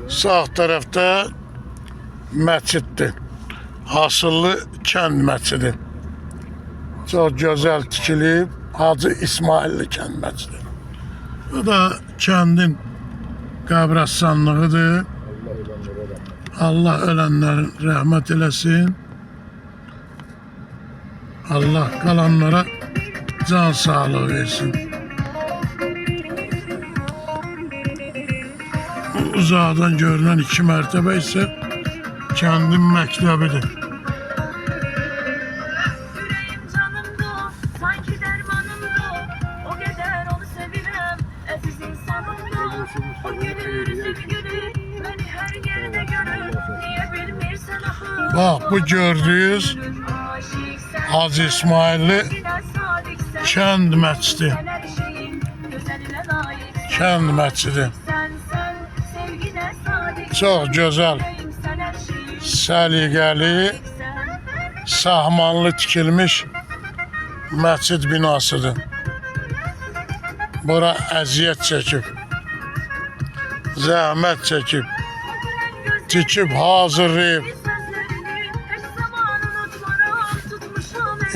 Sağ tərəfdə məsciddir. Asıllı kənd məscidi. Çox gözəl tikilib. Hacı İsmailli kənd məscidi. Bu da kəndin qəbirstanlığıdır. Allah ölənlərin rəhmət eləsin. Allah qalanlara can sağlığı versin. Uzaqdan görünən 2 mərtəbə isə kəndin məktəbidir. Bax, bu gördüyünüz Hacı İsmailli kənd məscidi. Kənd məscidi. Çox gözəl, səliqəli, sahmanlı tikilmiş məscid binasıdır. Bura əziyyət çəkib, zəhmət çəkib, tikib, hazırlayıb.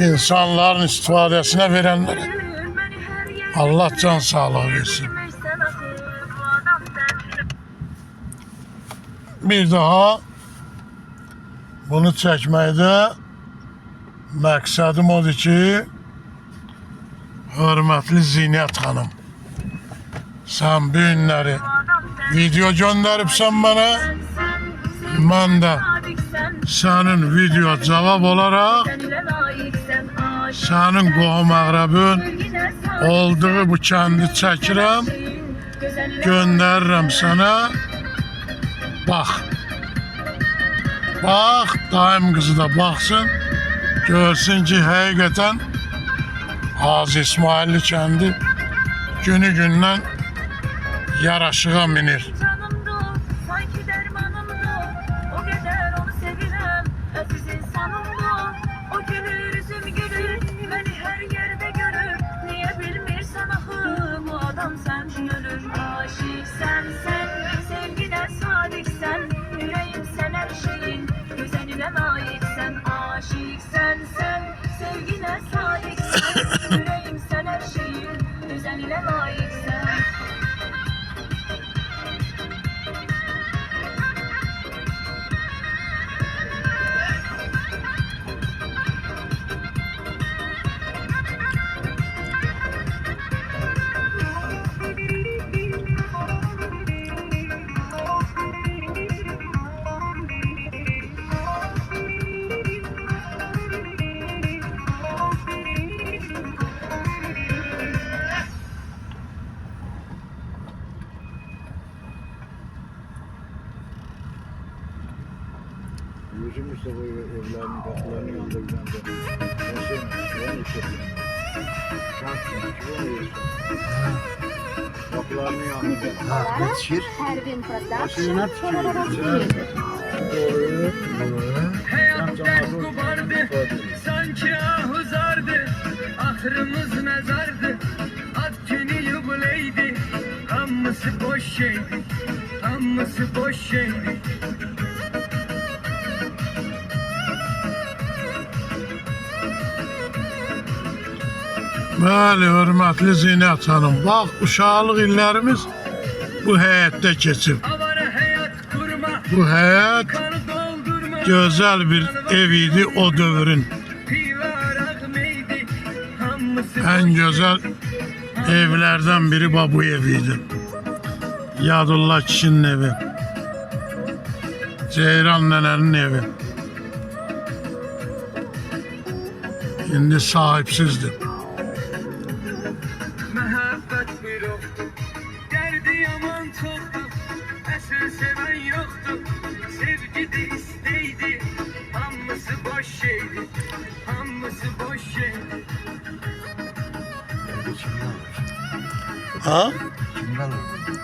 İnsanların istifadəsinə verənlərə Allah can sağlığı versin. Bir daha bunu çəkməkdə məqsədim odur ki, hörmətli Zinət xanım, sən bu günləri video göndəribsən mənə, mən də sənin video cavab olaraq sənin qohum əqrəbin olduğu bu kəndi çəkirəm, göndərirəm sənə. Bax, bax, daim qızı da baxsın, görsün ki, həqiqətən Hacı İsmailli kəndi günü-gündən yaraşığa minir. Yüzüm Mustafa evlerinin kapılarını yolda giden de. Ben kapılarını yanında. Ha, yetişir. Başına tutuyor. Hayat dert kubardı, sanki ah uzardı, ahrımız mezardı, at günü yubileydi, hamısı boş şeydi, hamısı boş şeydi. Bəli, hörmətli Zinət xanım, bax, uşaqlıq illərimiz bu həyətdə keçib. Avara hayat kurma, Bu həyət kanı doldurma, gözəl bir ev idi o dövrün. pivarak meydi, hamısı Ən gözəl evlərdən biri bu ev idi. Yadullah kişinin evi. Ceyran nənənin evi. İndi sahipsizdir. mehabbet bir yoktu, derdi yaman çoktu, esil seven yoktu, sevgi de isteydi, hamısı boş şeydi, hamısı boş şeydi. Ha? Kimden oldu?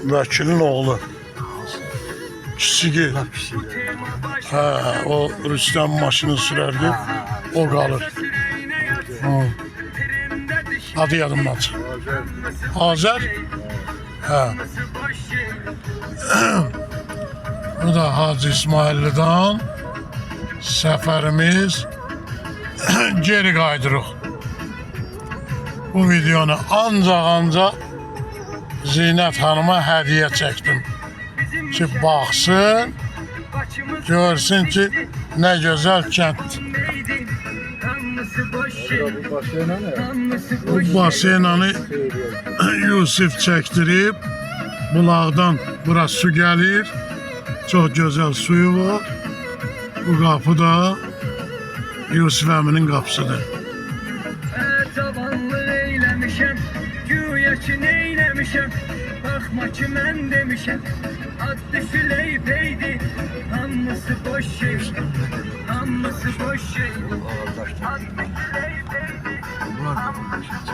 Vəkilin oğlu. Kiçigi. Ha, o Rüstəm maşını sürərdi. O qalır. Ha. Adı yadımdan çıxır. Azər? Hə. Bu da Hacı İsmailli'dən səfərimiz geri qaydırıq. Bu videonu ancaq Zinət Hanıma hədiyyə çəkdim ki, baxsın, görsün ki, nə gözəl kənd. Bu başlayana ne? Bu basenanı Yusif çəkdirib, bulaqdan bura su gəlir, çox gözəl suyu var. Bu qapı da Yusif əminin qapısıdır. Tabanlı eyləmişəm, güya ki neyləmişəm, baxma ki mən demişəm, adlı Süleypeydi, hamısı boş şey, hamısı boş şey, adlı Süleypeydi, hamısı